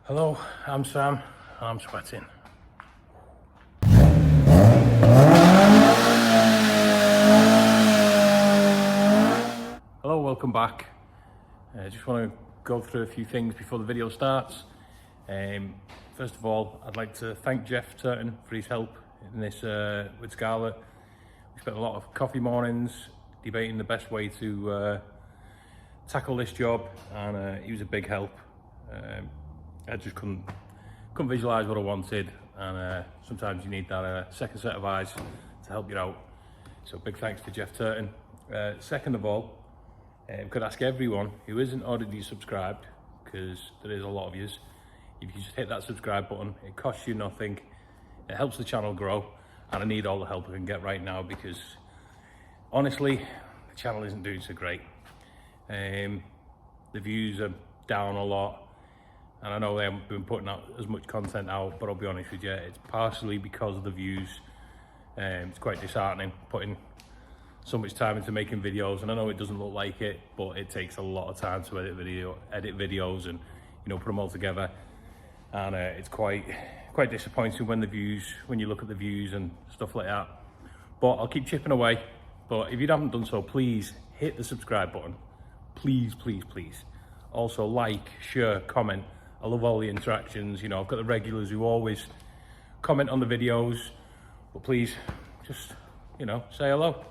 Hello, I'm Sam, I'm sweating. Hello, welcome back. I just want to go through a few things before the video starts. First of all, I'd like to thank Jeff Turton for his help in this with Scarlett. We spent a lot of coffee mornings debating the best way to tackle this job, and he was a big help. I just couldn't visualize what I wanted, and sometimes you need that second set of eyes to help you out. So big thanks to Jeff Turton. Second of all, I could ask everyone who isn't already subscribed, because there is a lot of you, if you just hit that subscribe button. It costs you nothing, it helps the channel grow, and I need all the help I can get right now, because honestly the channel isn't doing so great. The views are down a lot, and I know they haven't been putting out as much content out, but I'll be honest with you, it's partially because of the views. It's quite disheartening putting so much time into making videos, and I know it doesn't look like it, but it takes a lot of time to edit videos and put them all together, and it's quite disappointing when you look at the views and stuff like that. But I'll keep chipping away. But if you haven't done so, please hit the subscribe button, please. Also like, share, comment. I love all the interactions. I've got the regulars who always comment on the videos, but please just say hello.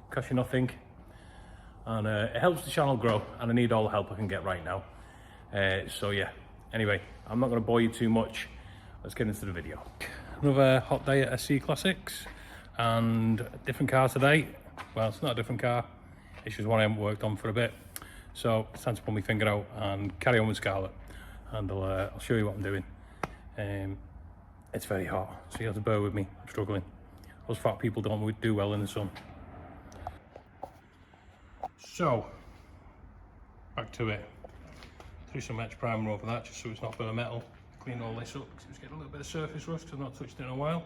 Costs you nothing, and it helps the channel grow, and I need all the help I can get right now. So yeah, anyway, I'm not going to bore you too much. Let's get into the video. Another hot day at SC Classics, and a different car today. Well, it's not a different car, it's just one I haven't worked on for a bit, so it's time to pull my finger out and carry on with Scarlett, and I'll show you what I'm doing. It's very hot, so you have to bear with me. I'm struggling. Those fat people don't do well in the sun. So, back to it. Threw some etch primer over that just so it's not full of metal. Clean all this up because it was getting a little bit of surface rust because I've not touched it in a while.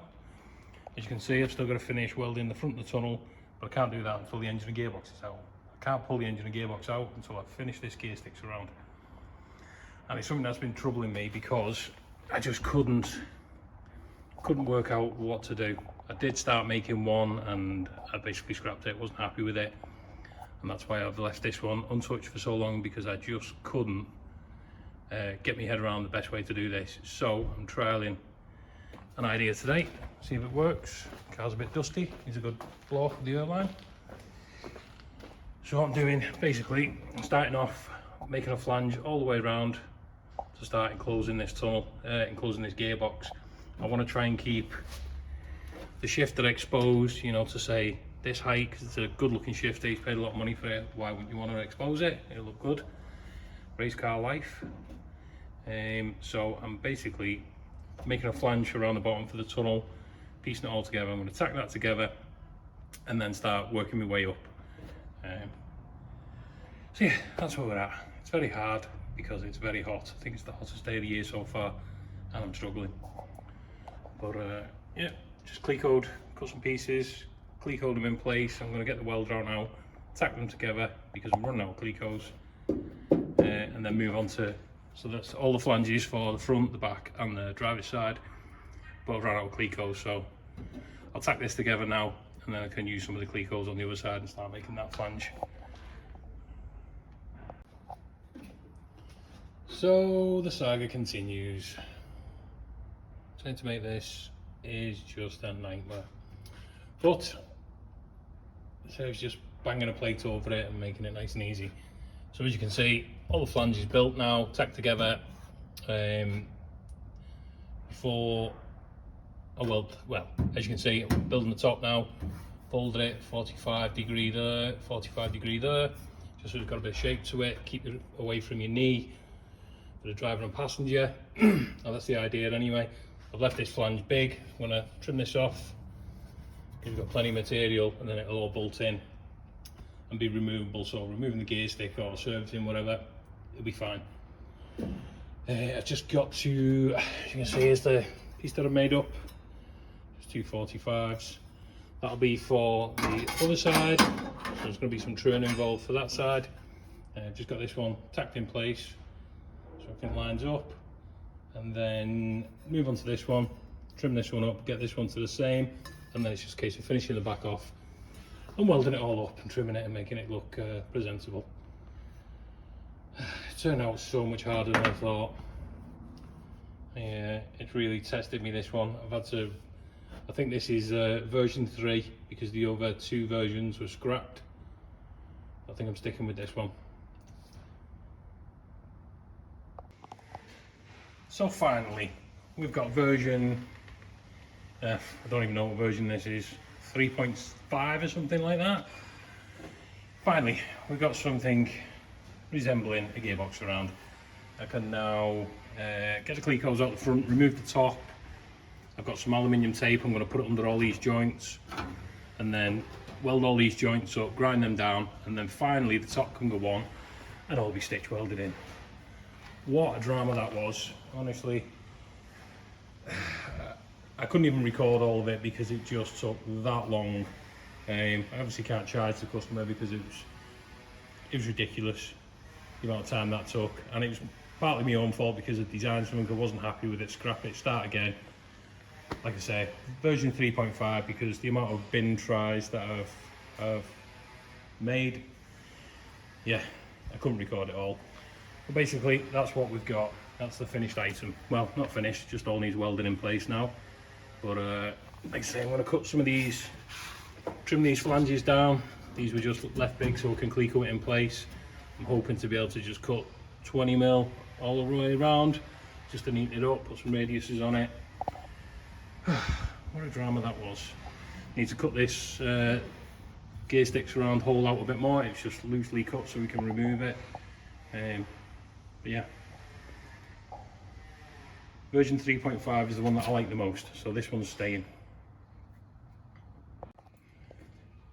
As you can see, I've still got to finish welding the front of the tunnel, but I can't do that until the engine and gearbox is out. I can't pull the engine and gearbox out until I've finished this gear sticks around. And it's something that's been troubling me because I just couldn't work out what to do. I did start making one and I basically scrapped it, wasn't happy with it. And that's why I've left this one untouched for so long, because I just couldn't get my head around the best way to do this. So I'm trialing an idea today, see if it works. Car's a bit dusty, needs a good blow off of the airline. So what I'm doing, basically, I'm starting off making a flange all the way around to start enclosing this tunnel, enclosing this gearbox. I want to try and keep the shifter exposed, to say this height, because it's a good looking shifter. He's paid a lot of money for it. Why wouldn't you want to expose it? It'll look good. Race car life. So I'm basically making a flange around the bottom for the tunnel, piecing it all together. I'm going to tack that together and then start working my way up. So yeah, that's where we're at. It's very hard because it's very hot. I think it's the hottest day of the year so far, and I'm struggling. But yeah, just clecoed, cut some pieces, clecoed them in place. I'm going to get the welder out now, tack them together because I'm running out of clecos, and then move on to, so that's all the flanges for the front, the back and the driver's side, but I've run out of clecos, so I'll tack this together now, and then I can use some of the clecos on the other side and start making that flange. So the saga continues. Trying to make this is just a nightmare, but so it's just banging a plate over it and making it nice and easy. So as you can see, all the flanges built now, tacked together. Before I weld, well, as you can see, I'm building the top now. Folded it 45 degree there, 45 degree there, just so it's got a bit of shape to it. Keep it away from your knee for the driver and passenger. Now that's the idea anyway. I've left this flange big. I'm going to trim this off because we've got plenty of material, and then it'll all bolt in and be removable. So removing the gear stick or servicing, whatever, it'll be fine. I've just got to, as you can see, here's the piece that I made up. Just two 45s. That'll be for the other side. So there's going to be some trim involved for that side. Just got this one tacked in place so everything lines up. And and then move on to this one, trim this one up, get this one to the same, and then it's just a case of finishing the back off and welding it all up and trimming it and making it look presentable. It turned out so much harder than I thought. Yeah, it really tested me, this one. I've had to, I think this is version 3 because the other 2 versions were scrapped. I think I'm sticking with this one. So finally, we've got version, I don't even know what version this is, 3.5 or something like that. Finally, we've got something resembling a gearbox around. I can now get the clecos out the front, remove the top. I've got some aluminium tape, I'm going to put it under all these joints and then weld all these joints up, grind them down, and then finally the top can go on and all be stitch welded in. What a drama that was, honestly. I couldn't even record all of it because it just took that long. I obviously can't charge the customer because it was ridiculous the amount of time that took, and it was partly my own fault because of design something. I wasn't happy with it, scrap it, start again. Like I say, version 3.5 because the amount of bin tries that I've made, yeah, I couldn't record it all. But basically, that's what we've got. That's the finished item. Well, not finished, just all needs welding in place now. But like I say, I'm going to cut some of these, trim these flanges down. These were just left big so we can cleco it in place. I'm hoping to be able to just cut 20mm all the way around, just to neaten it up, put some radiuses on it. What a drama that was. Need to cut this gear sticks around hole out a bit more. It's just loosely cut so we can remove it. But yeah, version 3.5 is the one that I like the most, so this one's staying.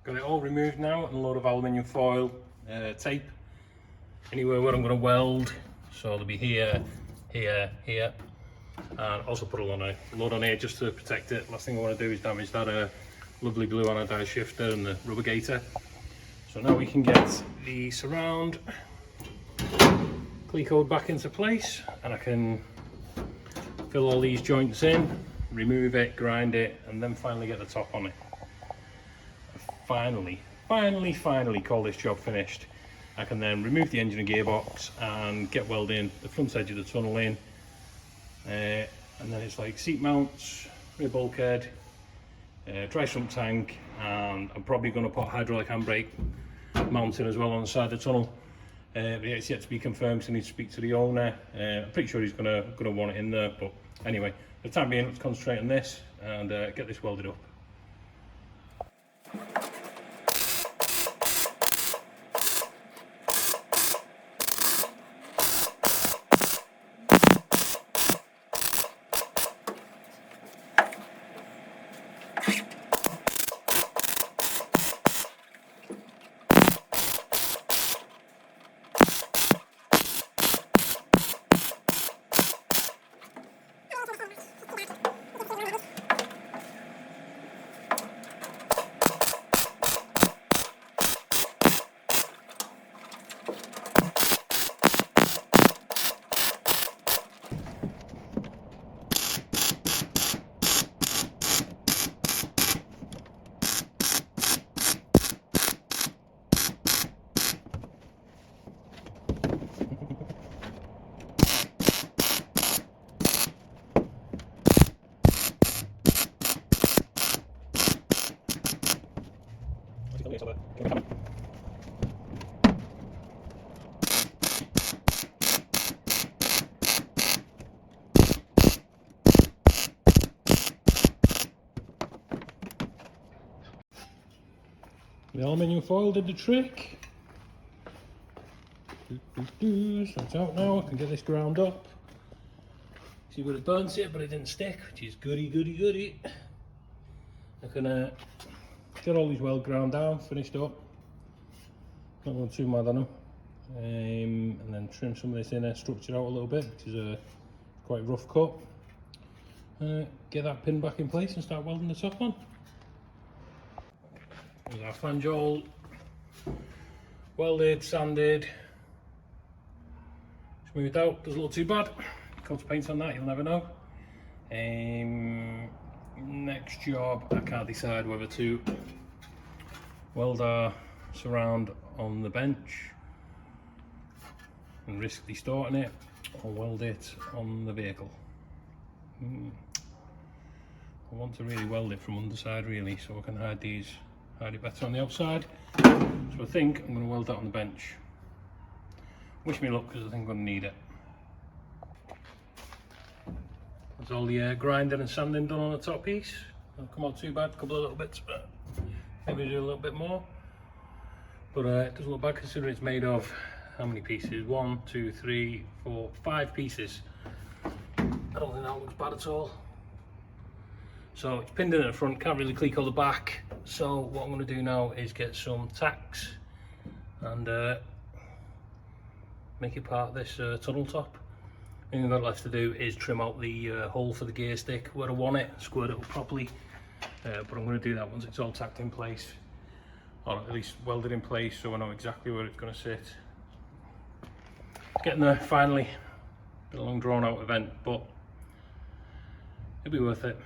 Got it all removed now and a load of aluminium foil tape anywhere where I'm going to weld, so they'll be here, here, here, and also put a load on here just to protect it. Last thing I want to do is damage that lovely blue anodized shifter and the rubber gator. So now we can get the surround clecoed back into place, and I can fill all these joints in, remove it, grind it, and then finally get the top on it. Finally call this job finished. I can then remove the engine and gearbox and get welding the front edge of the tunnel in, and then it's like seat mounts, rear bulkhead, dry sump tank, and I'm probably going to put hydraulic handbrake mounting as well on the side of the tunnel. But yeah, it's yet to be confirmed, so I need to speak to the owner. I'm pretty sure he's gonna want it in there, but anyway, for the time being, let's concentrate on this and get this welded up. The aluminium foil did the trick. So it's out now, I can get this ground up. See where it burns it, but it didn't stick, which is goody. I can get all these weld ground down, finished up. Not going too mad on them. And then trim some of this inner structure out a little bit, which is a quite rough cut. Get that pin back in place and start welding the top on. There's our flange all welded, sanded, smoothed out, doesn't look too bad. coat of paint on that, you'll never know. Next job, I can't decide whether to weld our surround on the bench and risk distorting it, or weld it on the vehicle. I want to really weld it from underside really, so I can hide it better on the outside. So I think I'm going to weld that on the bench. Wish me luck, because I think I'm going to need it. There's all the grinding and sanding done on the top piece. Don't come out too bad, a couple of little bits, but maybe do a little bit more. But it doesn't look bad considering it's made of how many pieces? 1, 2, 3, 4, 5 pieces. I don't think that looks bad at all. So it's pinned in at the front, can't really click on the back. So what I'm going to do now is get some tacks and make it part of this tunnel top. The only thing I've got left to do is trim out the hole for the gear stick where I want it, squirt it up properly. But I'm going to do that once it's all tacked in place, or at least welded in place, so I know exactly where it's going to sit. Getting there finally. Been a long drawn out event, but it'll be worth it.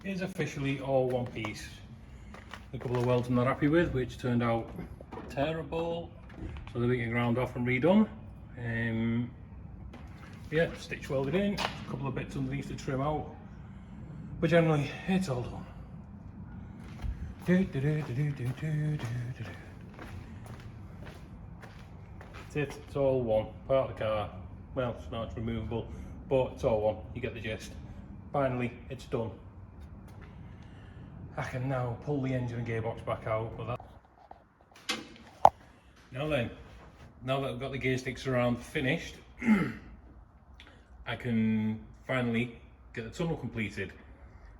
Here's officially all one piece. A couple of welds I'm not happy with, which turned out terrible, so they're getting ground off and redone. Yeah, stitch welded in, a couple of bits underneath to trim out, but generally it's all done. It's all one part of the car. Well, it's not removable, but it's all one. You get the gist. Finally, it's done. I can now pull the engine and gearbox back out. But that... Now then, now that I've got the gear sticks around finished, I can finally get the tunnel completed.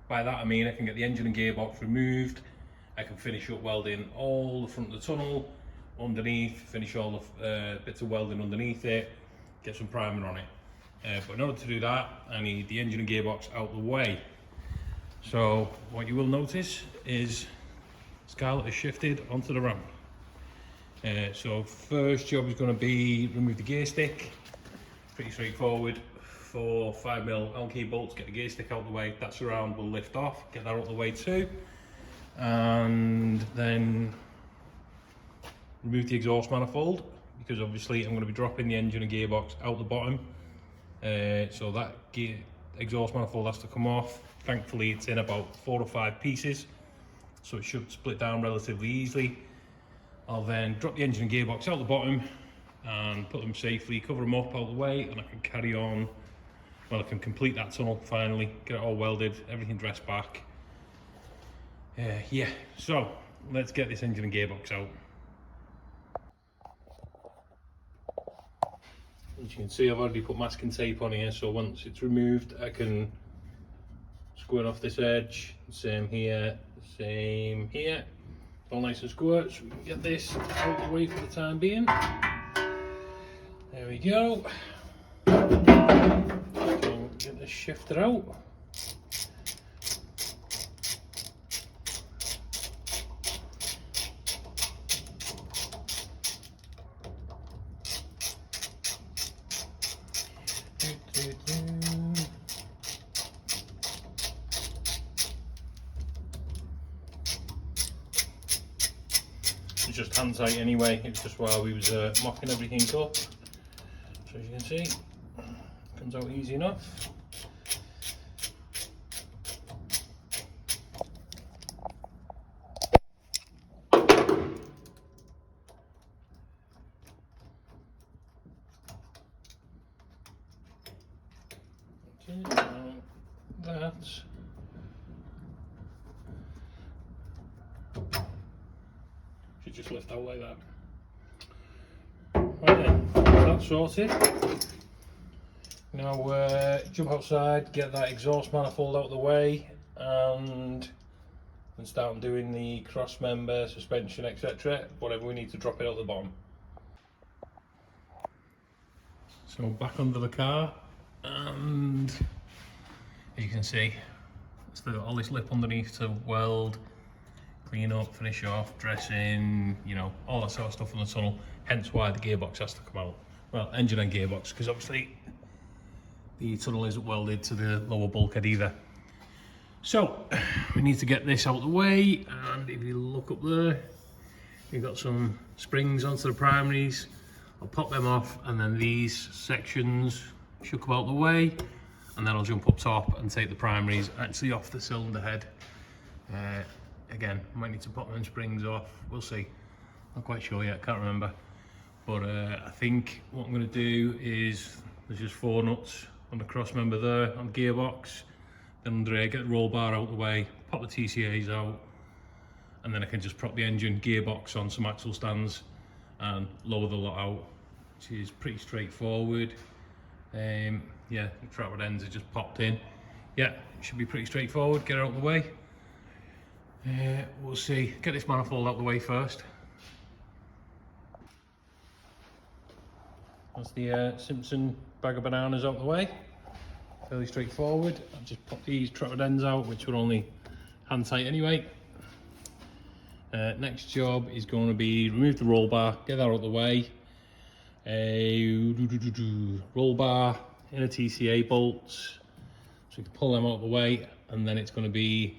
By that I mean I can get the engine and gearbox removed. I can finish up welding all the front of the tunnel, underneath, finish all the bits of welding underneath it, get some primer on it. But in order to do that, I need the engine and gearbox out of the way. So what you will notice is Scarlett has shifted onto the ramp. So first job is going to be remove the gear stick. Pretty straightforward. 4 5mm Allen key bolts, get the gear stick out of the way. That surround will lift off, get that out of the way too. And then remove the exhaust manifold, because obviously I'm going to be dropping the engine and gearbox out the bottom. So that exhaust manifold has to come off. Thankfully it's in about 4 or 5 pieces, so it should split down relatively easily. I'll then drop the engine and gearbox out the bottom and put them safely, cover them up out the way, and I can carry on. Well, I can complete that tunnel finally, get it all welded, everything dressed back. Yeah, so let's get this engine and gearbox out. As you can see, I've already put masking tape on here, so once it's removed I can squirt off this edge. Same here, all nice and squirt, so we can get this out of the way for the time being. There we go. So get this shifter out. It's just hand tight anyway, it's just while we was mocking everything up. So as you can see, it comes out easy enough. Okay, now that should just lift out like that. Right then, that's sorted. Now jump outside, get that exhaust manifold out of the way, and start doing the cross member, suspension, etc. Whatever we need to drop it out the bottom. So back under the car, and as you can see, still got all this lip underneath to weld, clean up, finish off, dressing, you know, all that sort of stuff on the tunnel, hence why the gearbox has to come out. well, engine and gearbox, because obviously the tunnel isn't welded to the lower bulkhead either. So we need to get this out of the way, and if you look up there, you've got some springs onto the primaries. I'll pop them off, and then these sections should come out the way, and then I'll jump up top and take the primaries actually off the cylinder head. Again, might need to pop them springs off, we'll see. Not quite sure yet, can't remember. But I think what I'm going to do is, there's just 4 nuts on the cross member there on the gearbox. Then under here, get the roll bar out the way, pop the TCAs out, and then I can just prop the engine gearbox on some axle stands and lower the lot out, which is pretty straightforward. Yeah, the trapper ends are just popped in. Yeah, it should be pretty straightforward. Get it out the way. We'll see. Get this manifold out the way first. That's the Simpson bag of bananas out the way. Fairly straightforward. I've just popped these trapper ends out, which were only hand tight anyway. Next job is going to be remove the roll bar, get that out of the way. Roll bar, inner TCA bolts, so we can pull them out of the way, and then it's going to be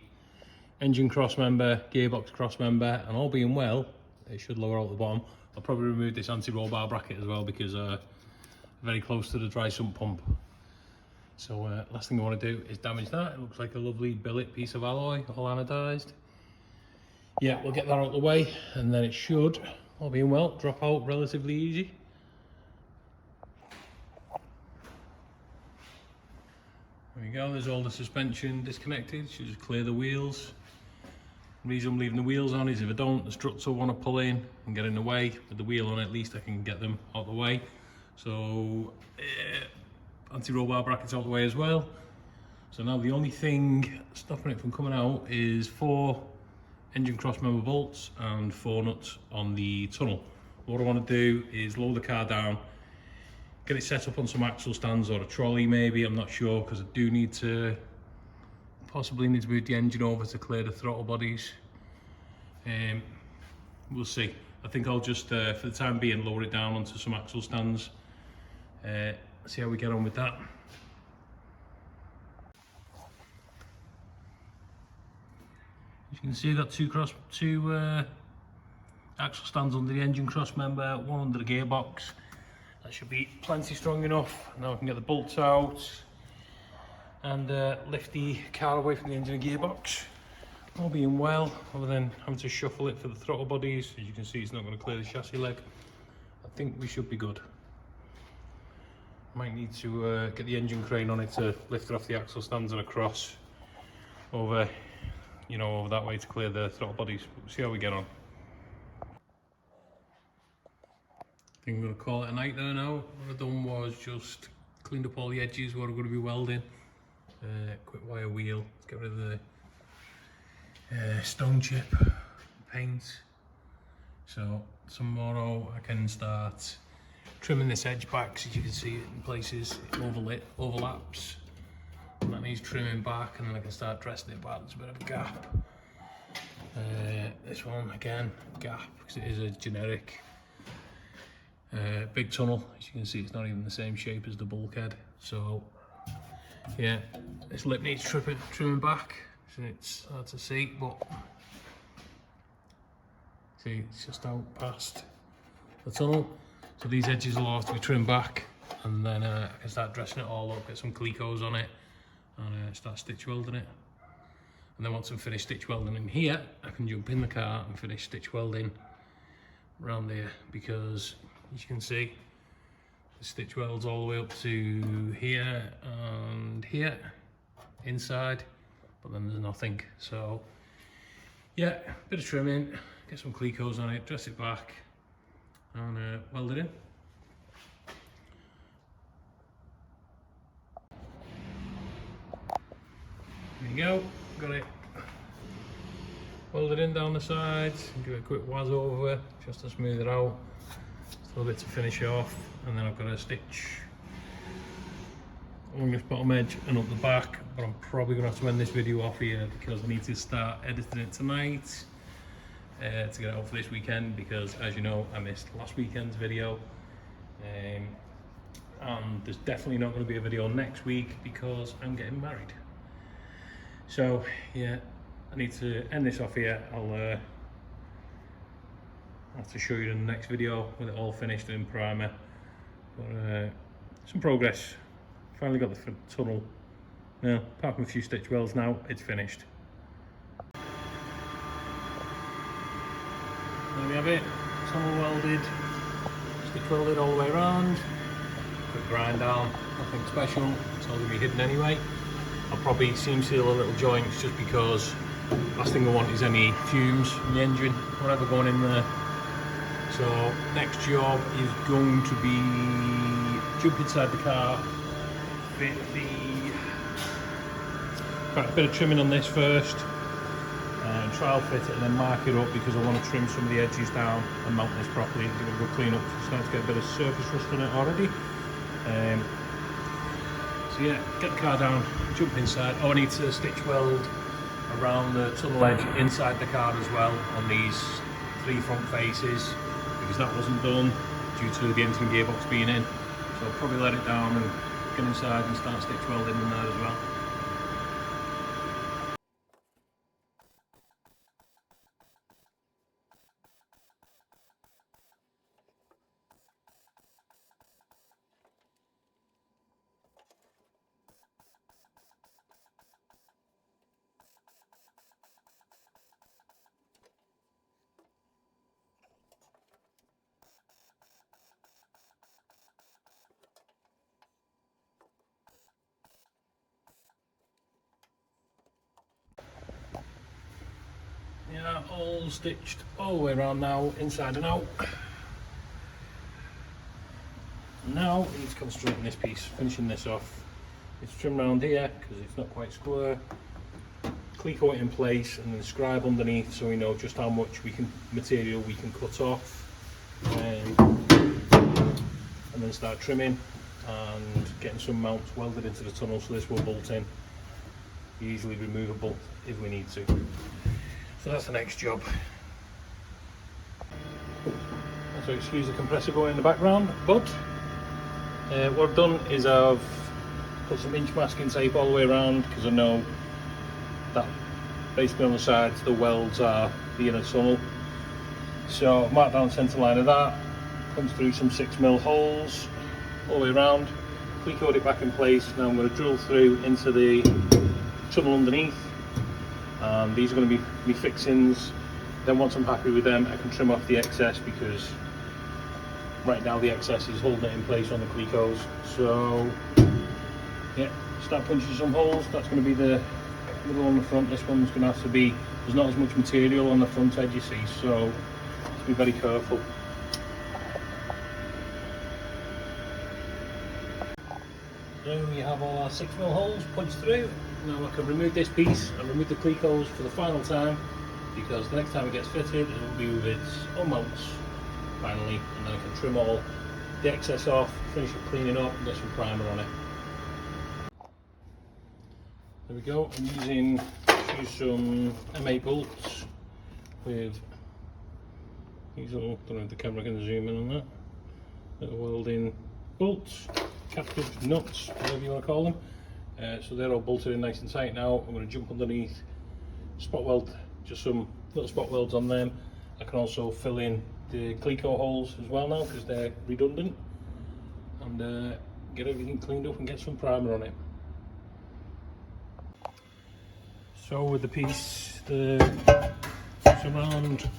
engine cross member, gearbox cross member, and all being well, it should lower out the bottom. I'll probably remove this anti-roll bar bracket as well, because very close to the dry sump pump. So last thing I want to do is damage that. It looks like a lovely billet piece of alloy, all anodized. Yeah, we'll get that out of the way, and then it should, all being well, drop out relatively easy. There we go, there's all the suspension disconnected. Should just clear the wheels. The reason I'm leaving the wheels on is if I don't, the struts will want to pull in and get in the way. With the wheel on, at least I can get them out of the way. So anti-roll bar brackets out of the way as well. So now the only thing stopping it from coming out is 4 engine cross member bolts and 4 nuts on the tunnel. What I want to do is lower the car down, get it set up on some axle stands or a trolley maybe, I'm not sure, because I do need to possibly need to move the engine over to clear the throttle bodies. We'll see. I think I'll just for the time being lower it down onto some axle stands. See how we get on with that. As you can see, I've got two axle stands under the engine cross member, one under the gearbox. That should be plenty strong enough. Now I can get the bolts out and lift the car away from the engine and gearbox. All being well, other than having to shuffle it for the throttle bodies. As you can see, it's not going to clear the chassis leg. I think we should be good. Might need to get the engine crane on it to lift it off the axle stands and across over, you know, over that way to clear the throttle bodies. We'll see how we get on. I think I'm going to call it a night there now. What I've done was just cleaned up all the edges where I'm going to be welding. Quick wire wheel, let's get rid of the stone chip paint. So tomorrow I can start trimming this edge back, so you can see it in places it overlaps, and that needs trimming back, and then I can start dressing it back. There's a bit of a gap. This one again, gap, because it is a generic big tunnel. As you can see, it's not even the same shape as the bulkhead. So yeah, this lip needs trimming back, so it's hard to see, but see, it's just out past the tunnel. So these edges will have to be trimmed back, and then I can start dressing it all up, get some clicos on it, and start stitch welding it. And then once I'm finished stitch welding in here, I can jump in the car and finish stitch welding around there, because as you can see, the stitch welds all the way up to here and here inside, but then there's nothing. So yeah, bit of trimming, get some clicos on it, dress it back, and weld it in. There you go, got it welded in down the sides, give it a quick waz over just to smooth it out. Still a bit to finish off, and then I've got to stitch along this bottom edge and up the back, but I'm probably going to have to end this video off here because I need to start editing it tonight to get it out for this weekend, because as you know, I missed last weekend's video. And there's definitely not going to be a video next week because I'm getting married. So yeah, I need to end this off here. I'll have to show you in the next video with it all finished in primer. But some progress. Finally got the tunnel. Now, apart from a few stitch welds now, it's finished. There we have it. Tunnel welded, stitch welded all the way around. Quick grind down, nothing special. It's all going to be hidden anyway. I'll probably seam seal a little joints just because last thing I want is any fumes in the engine, whatever going in there. So next job is going to be jump inside the car, fit a bit of trimming on this first, and trial fit it and then mark it up because I want to trim some of the edges down and mount this properly. Give it a good clean up. Starting to get a bit of surface rust on it already. So yeah, get the car down, jump inside. Oh, I need to stitch weld around the tunnel edge inside the car as well on these 3 front faces because that wasn't done due to the engine gearbox being in. So I'll probably let it down and get inside and start stitch welding in there as well. Yeah, all stitched all the way around now, inside and out. Now we need to concentrate on this piece, finishing this off. It's trimmed around here because it's not quite square. Cleco it in place and then scribe underneath so we know just how much material we can cut off. And then start trimming and getting some mounts welded into the tunnel so this will bolt in. Easily removable if we need to. So that's the next job. So excuse the compressor going in the background, but what I've done is I've put some inch masking tape all the way around because I know that basically on the sides the welds are the inner tunnel. So I've marked down the centre line of that, comes through some 6mm holes all the way around, clecoed it back in place. Now I'm going to drill through into the tunnel underneath. These are going to be my fixings. Then once I'm happy with them, I can trim off the excess because right now the excess is holding it in place on the clecos. So yeah, start punching some holes. That's going to be the middle on the front. This one's going to have to be, there's not as much material on the front edge you see, so just be very careful. So we have all our 6mm holes punched through. Now I can remove this piece and remove the clecos for the final time because the next time it gets fitted it will be with its own mounts finally, and then I can trim all the excess off, finish it cleaning up and get some primer on it. There we go. I'm using some M8 bolts with these little, I don't know if the camera can zoom in on that, little welding bolts, captive nuts, whatever you want to call them. So they're all bolted in nice and tight now. I'm going to jump underneath, spot weld, just some little spot welds on them. I can also fill in the cleco holes as well now because they're redundant, and get everything cleaned up and get some primer on it. So with the piece, the surround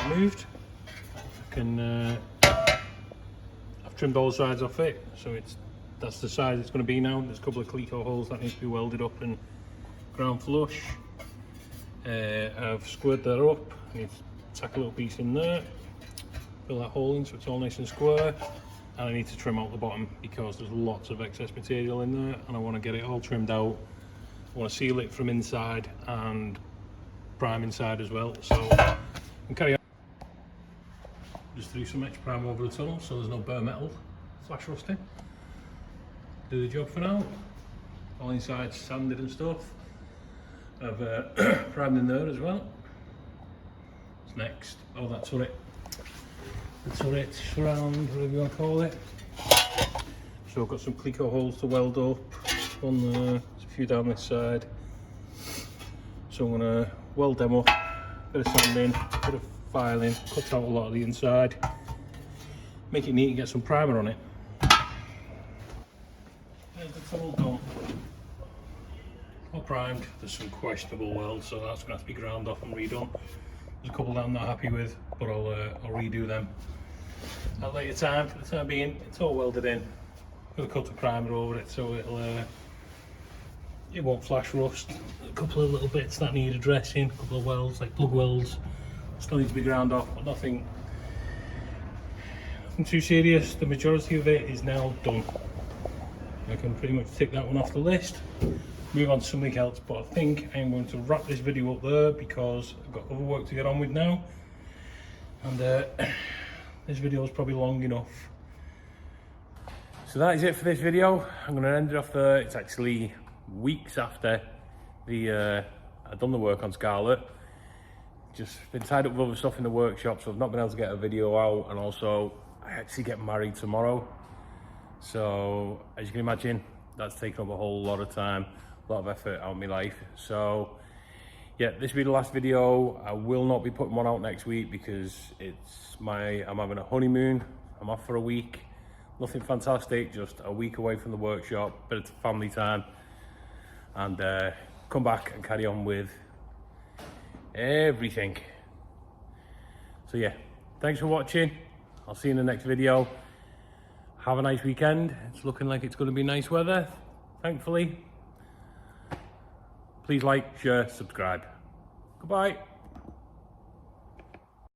removed, I can I've trimmed all sides off it, so that's the size it's going to be now. There's a couple of cleco holes that need to be welded up and ground flush. I've squared that up. I need to tack a little piece in there, fill that hole in so it's all nice and square, and I need to trim out the bottom because there's lots of excess material in there and I want to get it all trimmed out. I want to seal it from inside and prime inside as well, so I can carry on. Just threw some extra primer over the tunnel so there's no bare metal flash rusting. Do the job for now. All inside sanded and stuff. I've primed in there as well. What's next? Oh, that turret. the turret, surround, whatever you want to call it. So I've got some Clico holes to weld up on there, there's a few down this side. So I'm going to weld them up, bit of sanding, bit of filing, cut out a lot of the inside, make it neat and get some primer on it. There's the tunnel done. All primed, there's some questionable welds, so that's going to have to be ground off and redone. There's a couple that I'm not happy with, but I'll redo them at a later time. For the time being, it's all welded in. I'm going to cut a primer over it so it won't flash rust. A couple of little bits that need addressing, a couple of welds, like plug welds, still need to be ground off, but nothing too serious. The majority of it is now done. I can pretty much tick that one off the list, move on to something else, but I think I'm going to wrap this video up there because I've got other work to get on with now, and this video is probably long enough. So that is it for this video. I'm going to end it off there. It's actually weeks after I've done the work on Scarlet. Just been tied up with other stuff in the workshop, so I've not been able to get a video out, and also I actually get married tomorrow. So as you can imagine, that's taken up a whole lot of time, a lot of effort out of my life. So yeah, this will be the last video. I will not be putting one out next week because I'm having a honeymoon. I'm off for a week. Nothing fantastic, just a week away from the workshop, bit of family time, and come back and carry on with everything. So yeah, thanks for watching. I'll see you in the next video. Have a nice weekend. It's looking like it's going to be nice weather, thankfully. Please like, share, subscribe. Goodbye.